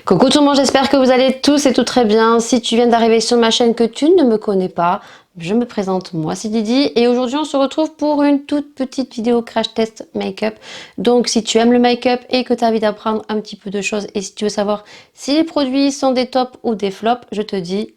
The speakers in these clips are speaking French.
Coucou tout le monde, j'espère que vous allez tous et tout très bien. Si tu viens d'arriver sur ma chaîne que tu ne me connais pas, je me présente, moi c'est Didi et aujourd'hui on se retrouve pour une toute petite vidéo crash test make-up. Donc si tu aimes le make-up et que tu as envie d'apprendre un petit peu de choses et si tu veux savoir si les produits sont des tops ou des flops, je te dis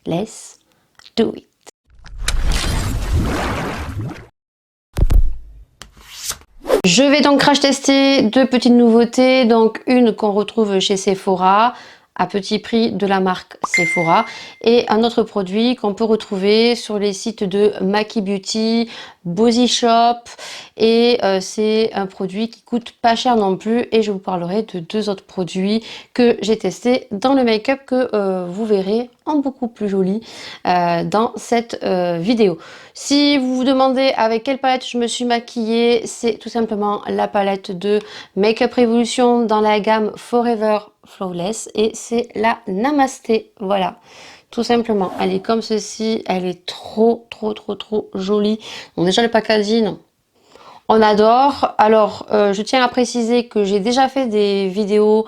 let's do it. Je vais donc crash tester deux petites nouveautés, donc une qu'on retrouve chez Sephora à petit prix de la marque Sephora et un autre produit qu'on peut retrouver sur les sites de Maki Beauty, Body Shop et c'est un produit qui coûte pas cher non plus et je vous parlerai de deux autres produits que j'ai testés dans le make-up que vous verrez en beaucoup plus joli dans cette vidéo. Si vous vous demandez avec quelle palette je me suis maquillée, c'est tout simplement la palette de Makeup Revolution dans la gamme Forever Flawless et c'est la Namasté, voilà, tout simplement. Elle est comme ceci, elle est trop jolie. Donc déjà le packaging, on adore. Alors je tiens à préciser que j'ai déjà fait des vidéos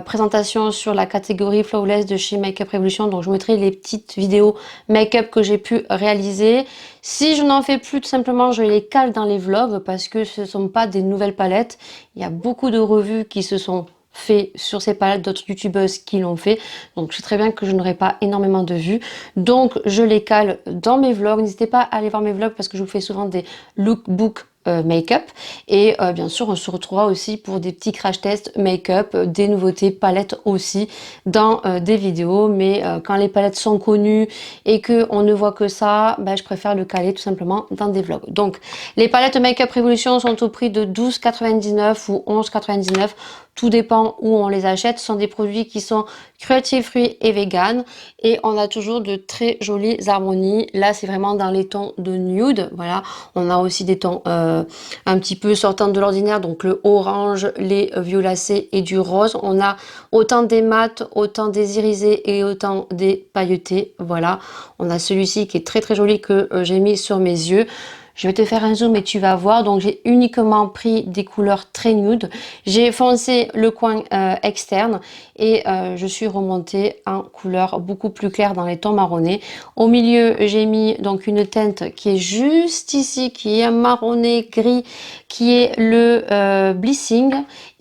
présentation sur la catégorie Flawless de chez Makeup Revolution, donc je vous mettrai les petites vidéos make-up que j'ai pu réaliser. Si je n'en fais plus, tout simplement je les cale dans les vlogs parce que ce ne sont pas des nouvelles palettes. Il y a beaucoup de revues qui se sont fait sur ces palettes, d'autres youtubeuses qui l'ont fait, donc je sais très bien que je n'aurai pas énormément de vues, donc je les cale dans mes vlogs. N'hésitez pas à aller voir mes vlogs parce que je vous fais souvent des lookbooks make-up et bien sûr on se retrouvera aussi pour des petits crash tests make-up, des nouveautés palettes aussi dans des vidéos, mais quand les palettes sont connues et que on ne voit que ça, ben, je préfère le caler tout simplement dans des vlogs. Donc les palettes Makeup Revolution sont au prix de 12,99 ou 11,99, tout dépend où on les achète. Ce sont des produits qui sont cruelty free et vegan et on a toujours de très jolies harmonies. Là c'est vraiment dans les tons de nude, voilà. On a aussi des tons un petit peu sortant de l'ordinaire, donc le orange, les violacés et du rose. On a autant des mats, autant des irisés et autant des pailletés, voilà. On a celui-ci qui est très joli que j'ai mis sur mes yeux. Je vais te faire un zoom et tu vas voir. Donc j'ai uniquement pris des couleurs très nude. J'ai foncé le coin externe et je suis remontée en couleur beaucoup plus claire dans les tons marronnés. Au milieu j'ai mis donc une teinte qui est juste ici, qui est un marronné gris, qui est le Blissing.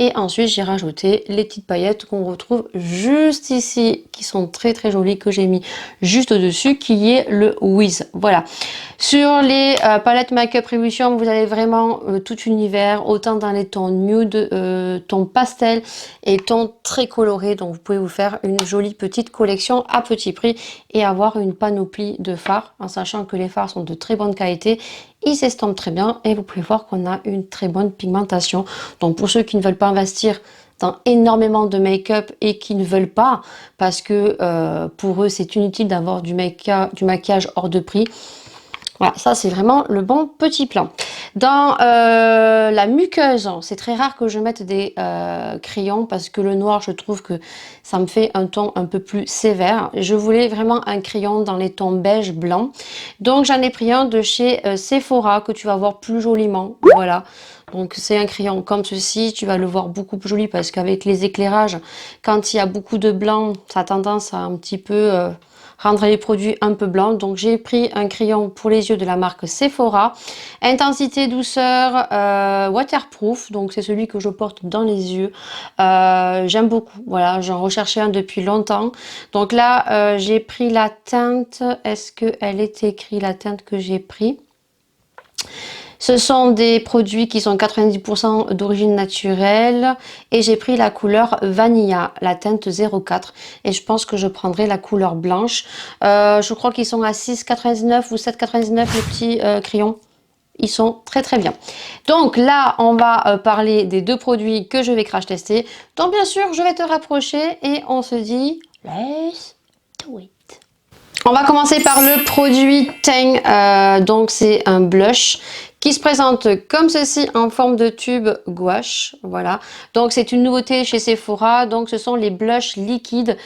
Et ensuite j'ai rajouté les petites paillettes qu'on retrouve juste ici, qui sont très jolies, que j'ai mis juste au dessus, qui est le Wiz. Voilà. Sur les palettes Makeup Revolution, vous avez vraiment tout univers, autant dans les tons nude, tons pastel et tons très colorés. Donc vous pouvez vous faire une jolie petite collection à petit prix et avoir une panoplie de fards, en sachant que les fards sont de très bonne qualité. Ils s'estompent très bien et vous pouvez voir qu'on a une très bonne pigmentation. Donc pour ceux qui ne veulent pas investir dans énormément de make-up et qui ne veulent pas, parce que pour eux c'est inutile d'avoir du maquillage hors de prix. Voilà, ça c'est vraiment le bon petit plan. Dans la muqueuse, c'est très rare que je mette des crayons parce que le noir, je trouve que ça me fait un ton un peu plus sévère. Je voulais vraiment un crayon dans les tons beige blanc. Donc j'en ai pris un de chez Sephora que tu vas voir plus joliment. Voilà. Donc c'est un crayon comme ceci, tu vas le voir beaucoup plus joli parce qu'avec les éclairages, quand il y a beaucoup de blanc, ça a tendance à un petit peu rendre les produits un peu blancs. Donc j'ai pris un crayon pour les yeux de la marque Sephora, intensité douceur waterproof, donc c'est celui que je porte dans les yeux. J'aime beaucoup, voilà, j'en recherchais un depuis longtemps. Donc là j'ai pris la teinte, est-ce qu'elle est écrite la teinte que j'ai pris? Ce sont des produits qui sont 90% d'origine naturelle et j'ai pris la couleur Vanilla, la teinte 04 et je pense que je prendrai la couleur blanche. Je crois qu'ils sont à 6,99 ou 7,99 les petits crayons. Ils sont très bien. Donc là, on va parler des deux produits que je vais crash tester. Donc bien sûr, je vais te rapprocher et on se dit let's do it. On va commencer par le produit Tang, donc c'est un blush qui se présente comme ceci en forme de tube gouache, voilà. Donc c'est une nouveauté chez Sephora, donc ce sont les blushs liquides.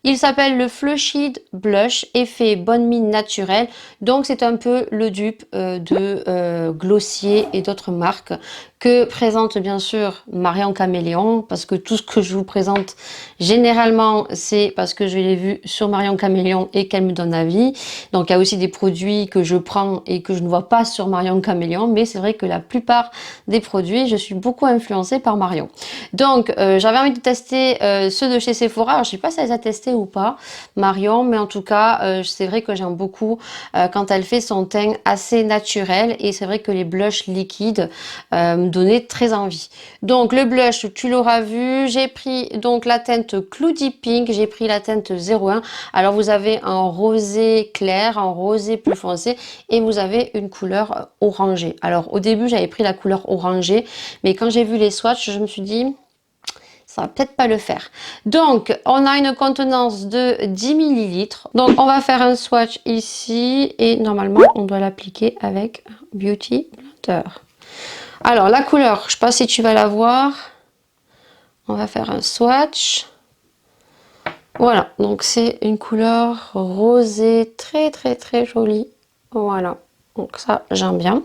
Il s'appelle le Flushed Blush effet bonne mine naturelle. Donc c'est un peu le dupe de Glossier et d'autres marques que présente bien sûr Marion Caméléon, parce que tout ce que je vous présente généralement c'est parce que je l'ai vu sur Marion Caméléon et qu'elle me donne avis. Donc il y a aussi des produits que je prends et que je ne vois pas sur Marion Caméléon, mais c'est vrai que la plupart des produits, je suis beaucoup influencée par Marion. Donc j'avais envie de tester ceux de chez Sephora. Alors je sais pas si elle les a testés ou pas, Marion, mais en tout cas c'est vrai que j'aime beaucoup quand elle fait son teint assez naturel, et c'est vrai que les blushs liquides me donnaient très envie. Donc le blush, tu l'auras vu, j'ai pris donc la teinte Cloudy Pink, j'ai pris la teinte 01. Alors vous avez un rosé clair, un rosé plus foncé, et vous avez une couleur orangée. Alors au début j'avais pris la couleur orangée, mais quand j'ai vu les swatchs, je me suis dit ça va peut-être pas le faire. Donc on a une contenance de 10 millilitres. Donc on va faire un swatch ici, et normalement on doit l'appliquer avec un Beauty Blender. Alors la couleur, je sais pas si tu vas la voir. On va faire un swatch. Voilà, donc c'est une couleur rosée très très très jolie. Voilà, donc ça j'aime bien.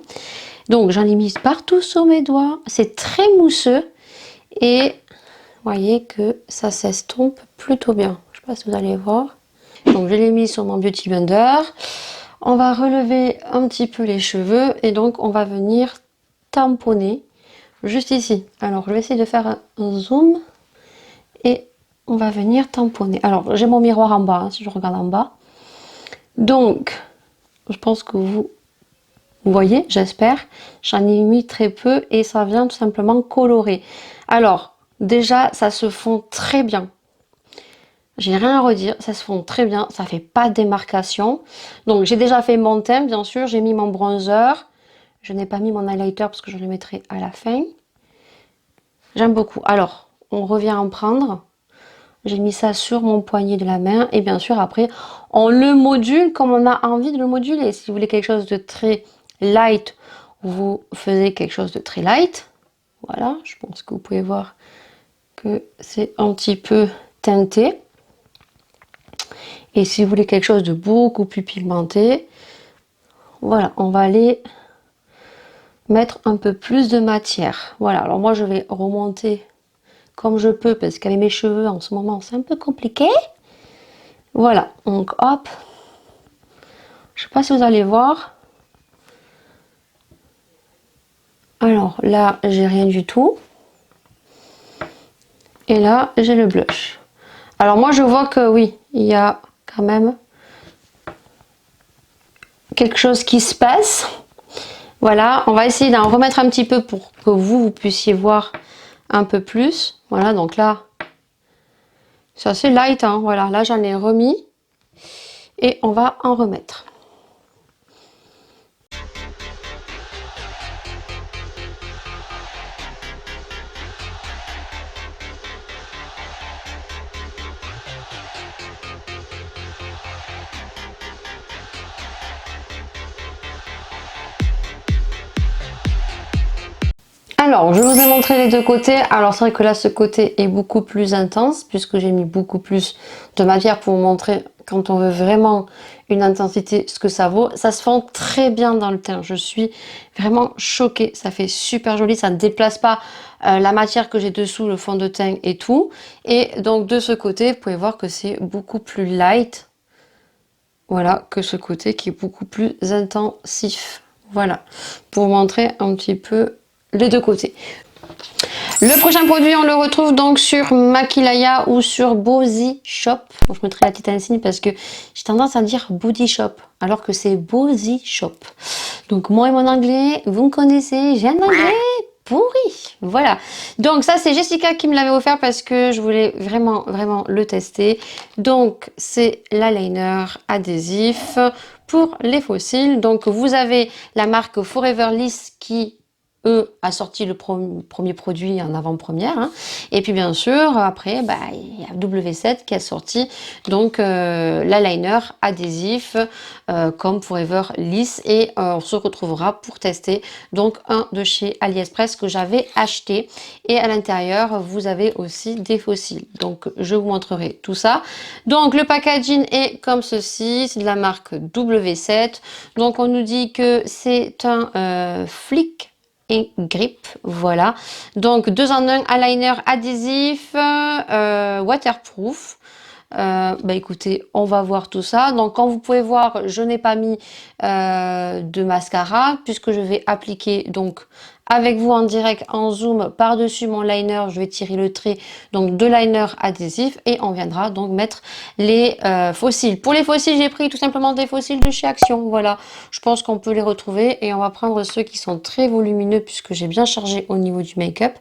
Donc j'en ai mis partout sur mes doigts. C'est très mousseux, et vous voyez que ça s'estompe plutôt bien. Je sais pas si vous allez voir. Donc je l'ai mis sur mon Beauty Blender. On va relever un petit peu les cheveux, et donc on va venir tamponner juste ici. Alors je vais essayer de faire un zoom, et on va venir tamponner. Alors j'ai mon miroir en bas, hein, si je regarde en bas. Donc je pense que vous voyez, j'espère. J'en ai mis très peu, et ça vient tout simplement colorer. Alors déjà ça se fond très bien. J'ai rien à redire, ça se fond très bien, ça fait pas de démarcation. Donc j'ai déjà fait mon teint, bien sûr, j'ai mis mon bronzer. Je n'ai pas mis mon highlighter parce que je le mettrai à la fin. J'aime beaucoup. Alors, on revient en prendre. J'ai mis ça sur mon poignet de la main, et bien sûr après on le module comme on a envie de le moduler. Si vous voulez quelque chose de très light, vous faisiez quelque chose de très light. Voilà, je pense que vous pouvez voir que c'est un petit peu teinté. Et si vous voulez quelque chose de beaucoup plus pigmenté, voilà, on va aller mettre un peu plus de matière. Voilà, alors moi je vais remonter comme je peux, parce qu'avec mes cheveux en ce moment c'est un peu compliqué. Voilà, donc hop, je sais pas si vous allez voir. Alors là j'ai rien du tout, et là j'ai le blush. Alors moi je vois que oui, il y a quand même quelque chose qui se passe. Voilà, on va essayer d'en remettre un petit peu pour que vous puissiez voir un peu plus. Voilà, donc là c'est assez light, hein. Voilà, là j'en ai remis, et on va en remettre. Alors, je vous ai montré les deux côtés. Alors, c'est vrai que là, ce côté est beaucoup plus intense, puisque j'ai mis beaucoup plus de matière pour vous montrer, quand on veut vraiment une intensité, ce que ça vaut. Ça se fond très bien dans le teint. Je suis vraiment choquée. Ça fait super joli. Ça ne déplace pas la matière que j'ai dessous, le fond de teint et tout. Et donc, de ce côté, vous pouvez voir que c'est beaucoup plus light. Voilà, que ce côté qui est beaucoup plus intensif. Voilà, pour vous montrer un petit peu les deux côtés. Le prochain produit, on le retrouve donc sur Makilaya ou sur Body Shop. Bon, je mettrai la petite insigne parce que j'ai tendance à dire Body Shop alors que c'est Body Shop. Donc moi et mon anglais, vous me connaissez, j'ai un anglais pourri. Voilà. Donc ça, c'est Jessica qui me l'avait offert parce que je voulais vraiment le tester. Donc c'est l'eyeliner adhésif pour les fossiles. Donc vous avez la marque Forever Liss qui a sorti le premier produit en avant-première. Hein. Et puis bien sûr, après, bah, il y a W7 qui a sorti donc l'eyeliner adhésif comme Forever Lisse. Et on se retrouvera pour tester donc un de chez AliExpress que j'avais acheté. Et à l'intérieur, vous avez aussi des fossiles. Donc je vous montrerai tout ça. Donc le packaging est comme ceci, c'est de la marque W7. Donc on nous dit que c'est un flic et grip, voilà. Donc 2 en 1, eyeliner adhésif, waterproof. Bah écoutez, on va voir tout ça. Donc comme vous pouvez voir, je n'ai pas mis de mascara puisque je vais appliquer donc avec vous en direct en zoom par-dessus mon liner. Je vais tirer le trait donc de liner adhésif et on viendra donc mettre les fossiles. Pour les fossiles, j'ai pris tout simplement des fossiles de chez Action. Voilà, je pense qu'on peut les retrouver et on va prendre ceux qui sont très volumineux puisque j'ai bien chargé au niveau du make-up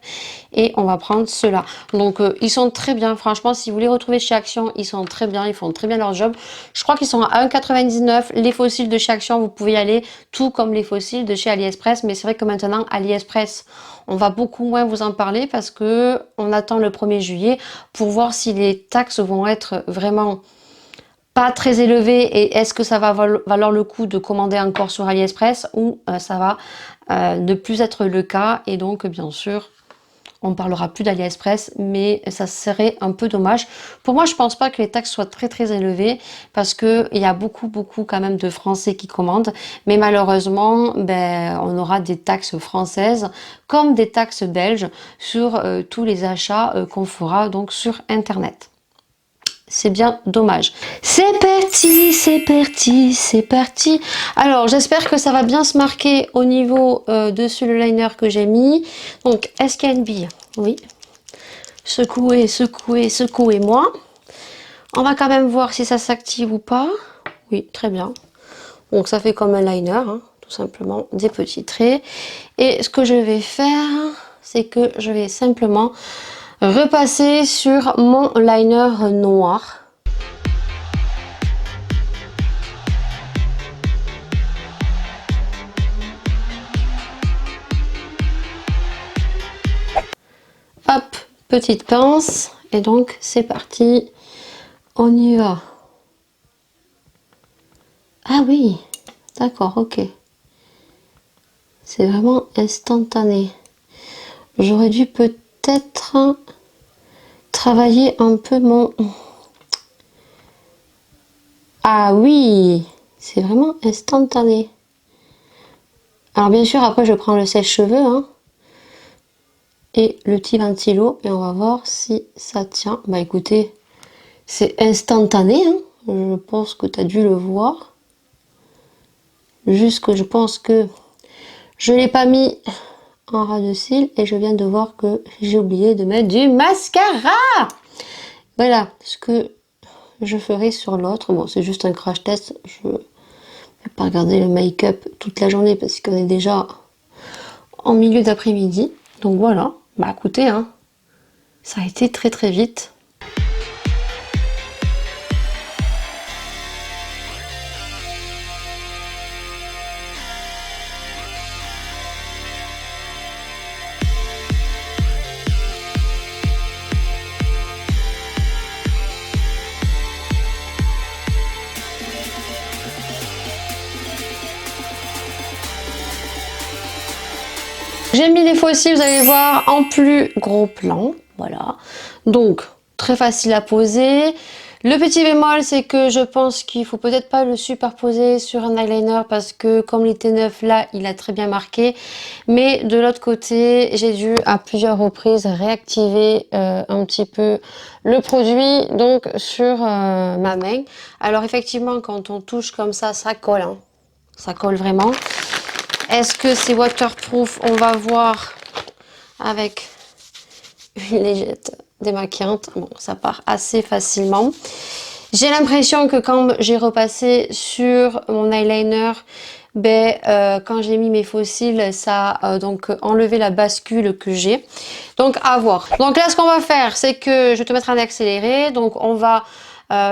et on va prendre ceux-là. Donc ils sont très bien, franchement, si vous les retrouvez chez Action, ils sont très bien, ils font très bien leur job. Je crois qu'ils sont à 1,99 €. Les fossiles de chez Action, vous pouvez y aller, tout comme les fossiles de chez AliExpress, mais c'est vrai que maintenant AliExpress, on va beaucoup moins vous en parler parce que on attend le 1er juillet pour voir si les taxes vont être vraiment pas très élevées et est-ce que ça va valoir le coup de commander encore sur AliExpress ou ça va ne plus être le cas et donc bien sûr on parlera plus d'AliExpress, mais ça serait un peu dommage. Pour moi, je pense pas que les taxes soient très élevées parce que il y a beaucoup quand même de Français qui commandent. Mais malheureusement, ben, on aura des taxes françaises comme des taxes belges sur tous les achats qu'on fera donc sur Internet. C'est bien dommage. C'est parti, c'est parti, c'est parti. Alors, j'espère que ça va bien se marquer au niveau dessus le liner que j'ai mis. Donc, est-ce qu'il y a une bille? Oui. Secouez, secouez, secouez-moi. On va quand même voir si ça s'active ou pas. Oui, très bien. Donc, ça fait comme un liner, hein, tout simplement, des petits traits. Et ce que je vais faire, c'est que je vais simplement repasser sur mon liner noir. Hop, petite pince. Et donc, c'est parti. On y va. Ah oui, d'accord, ok. C'est vraiment instantané. J'aurais dû peut-être travailler un peu mon... Ah oui, c'est vraiment instantané. Alors bien sûr, après je prends le sèche-cheveux hein, et le petit ventilo et on va voir si ça tient. Bah écoutez, c'est instantané. Hein. Je pense que tu as dû le voir. Juste que je pense que je ne l'ai pas mis en ras de cils et je viens de voir que j'ai oublié de mettre du mascara. Voilà ce que je ferai sur l'autre. Bon, c'est juste un crash test. Je ne vais pas regarder le make-up toute la journée parce qu'on est déjà en milieu d'après-midi. Donc voilà. Bah écoutez, hein, ça a été très vite. J'ai mis les fossiles, vous allez voir, en plus gros plan. Voilà. Donc, très facile à poser. Le petit bémol, c'est que je pense qu'il faut peut-être pas le superposer sur un eyeliner parce que comme il était neuf là, il a très bien marqué. Mais de l'autre côté, j'ai dû à plusieurs reprises réactiver un petit peu le produit donc sur ma main. Alors effectivement, quand on touche comme ça colle. Hein. Ça colle vraiment. Est-ce que c'est waterproof? On va voir avec une légette démaquillante. Bon, ça part assez facilement. J'ai l'impression que quand j'ai repassé sur mon eyeliner, quand j'ai mis mes fossiles, ça a donc enlevé la bascule que j'ai. Donc à voir. Donc là, ce qu'on va faire, c'est que je vais te mettre en accéléré. Donc on va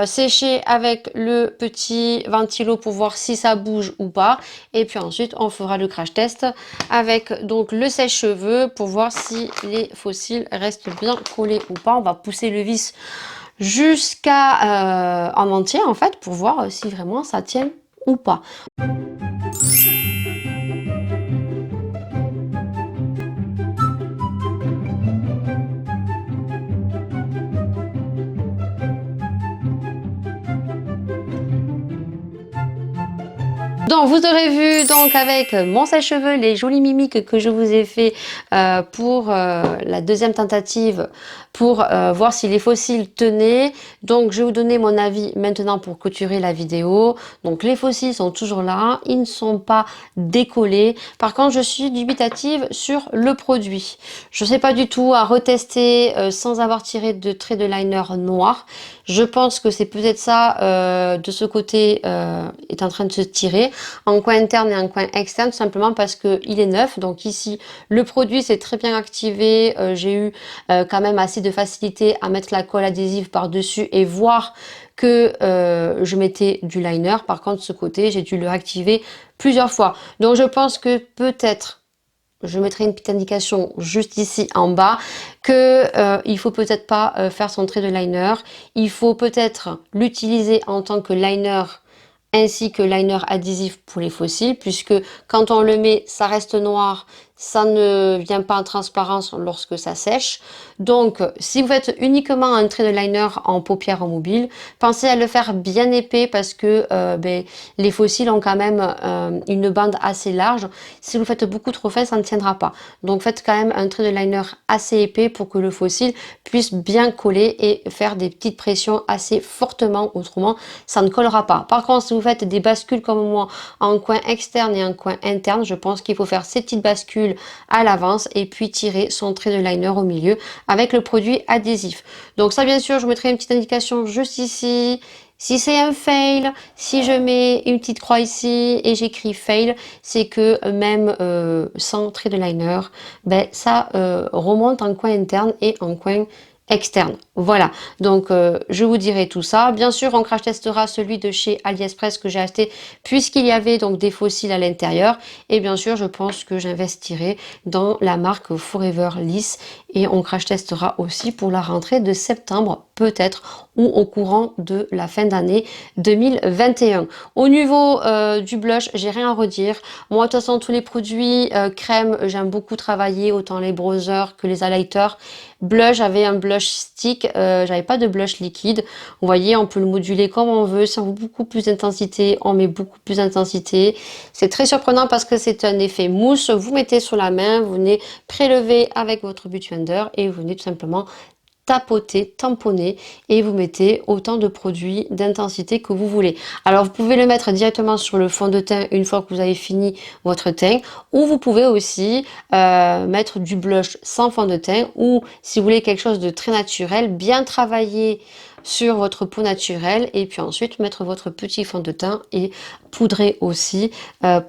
sécher avec le petit ventilo pour voir si ça bouge ou pas. Et puis ensuite, on fera le crash test avec donc le sèche-cheveux pour voir si les fossiles restent bien collés ou pas. On va pousser le vis jusqu'à en entier en fait pour voir si vraiment ça tient ou pas. Donc vous aurez vu donc avec mon sèche-cheveux les jolies mimiques que je vous ai fait pour la deuxième tentative pour voir si les fossiles tenaient. Donc je vais vous donner mon avis maintenant pour clôturer la vidéo. Donc les fossiles sont toujours là, ils ne sont pas décollés. Par contre je suis dubitative sur le produit. Je ne sais pas du tout à retester sans avoir tiré de trait de liner noir. Je pense que c'est peut-être ça de ce côté est en train de se tirer. En coin interne et en coin externe, tout simplement parce qu'il est neuf. Donc ici, le produit s'est très bien activé. J'ai eu quand même assez de facilité à mettre la colle adhésive par-dessus et voir que je mettais du liner. Par contre, ce côté, j'ai dû le réactiver plusieurs fois. Donc je pense que peut-être, je mettrai une petite indication juste ici en bas, que il faut peut-être pas faire son trait de liner. Il faut peut-être l'utiliser en tant que liner ainsi que liner adhésif pour les fossiles, puisque quand on le met, ça reste noir, ça ne vient pas en transparence lorsque ça sèche. Donc, si vous faites uniquement un trait de liner en paupières mobile, pensez à le faire bien épais parce que les fossiles ont quand même une bande assez large. Si vous faites beaucoup trop fin, ça ne tiendra pas. Donc, faites quand même un trait de liner assez épais pour que le fossile puisse bien coller et faire des petites pressions assez fortement. Autrement, ça ne collera pas. Par contre, si vous faites des bascules comme moi en coin externe et en coin interne, je pense qu'il faut faire ces petites bascules à l'avance et puis tirer son trait de liner au milieu avec le produit adhésif. Donc ça, bien sûr, je mettrai une petite indication juste ici. Si c'est un fail, si je mets une petite croix ici et j'écris fail, c'est que même sans trait de liner, ça remonte en coin interne et en coin externe. Voilà, donc je vous dirai tout ça. Bien sûr, on crash testera celui de chez AliExpress que j'ai acheté puisqu'il y avait donc des fossiles à l'intérieur. Et bien sûr, je pense que j'investirai dans la marque Forever Liss et on crash testera aussi pour la rentrée de septembre peut-être ou au courant de la fin d'année 2021. Au niveau du blush, j'ai rien à redire. Moi, de toute façon, tous les produits crème, j'aime beaucoup travailler, autant les bronzers que les highlighters. Blush, j'avais un blush stick, j'avais pas de blush liquide. Vous voyez, on peut le moduler comme on veut. Si on veut beaucoup plus d'intensité, on met beaucoup plus d'intensité. C'est très surprenant parce que c'est un effet mousse. Vous mettez sur la main, vous venez prélever avec votre beauty blender et vous venez tout simplement tapoter, tamponner et vous mettez autant de produits d'intensité que vous voulez. Alors vous pouvez le mettre directement sur le fond de teint une fois que vous avez fini votre teint ou vous pouvez aussi mettre du blush sans fond de teint ou si vous voulez quelque chose de très naturel, bien travaillé sur votre peau naturelle et puis ensuite mettre votre petit fond de teint et poudrer aussi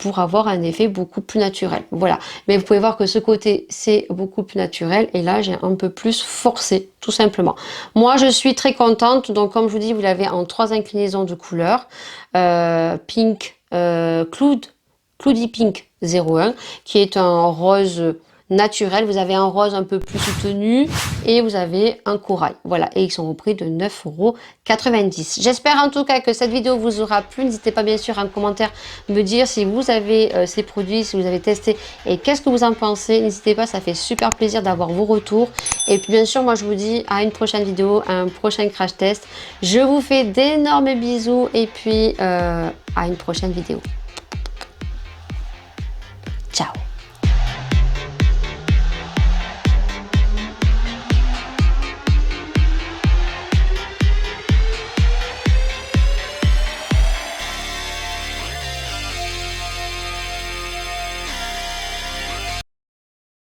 pour avoir un effet beaucoup plus naturel. Voilà, mais vous pouvez voir que ce côté c'est beaucoup plus naturel et là j'ai un peu plus forcé tout simplement. Moi je suis très contente, donc comme je vous dis vous l'avez en 3 inclinaisons de couleurs, pink, Cloudy Pink 01 qui est un rose naturel, vous avez un rose un peu plus soutenu et vous avez un corail. Voilà, et ils sont au prix de 9,90 €. J'espère en tout cas que cette vidéo vous aura plu. N'hésitez pas bien sûr en commentaire me dire si vous avez ces produits, si vous avez testé et qu'est-ce que vous en pensez. N'hésitez pas, ça fait super plaisir d'avoir vos retours. Et puis bien sûr, moi je vous dis à une prochaine vidéo, à un prochain crash test. Je vous fais d'énormes bisous et puis à une prochaine vidéo.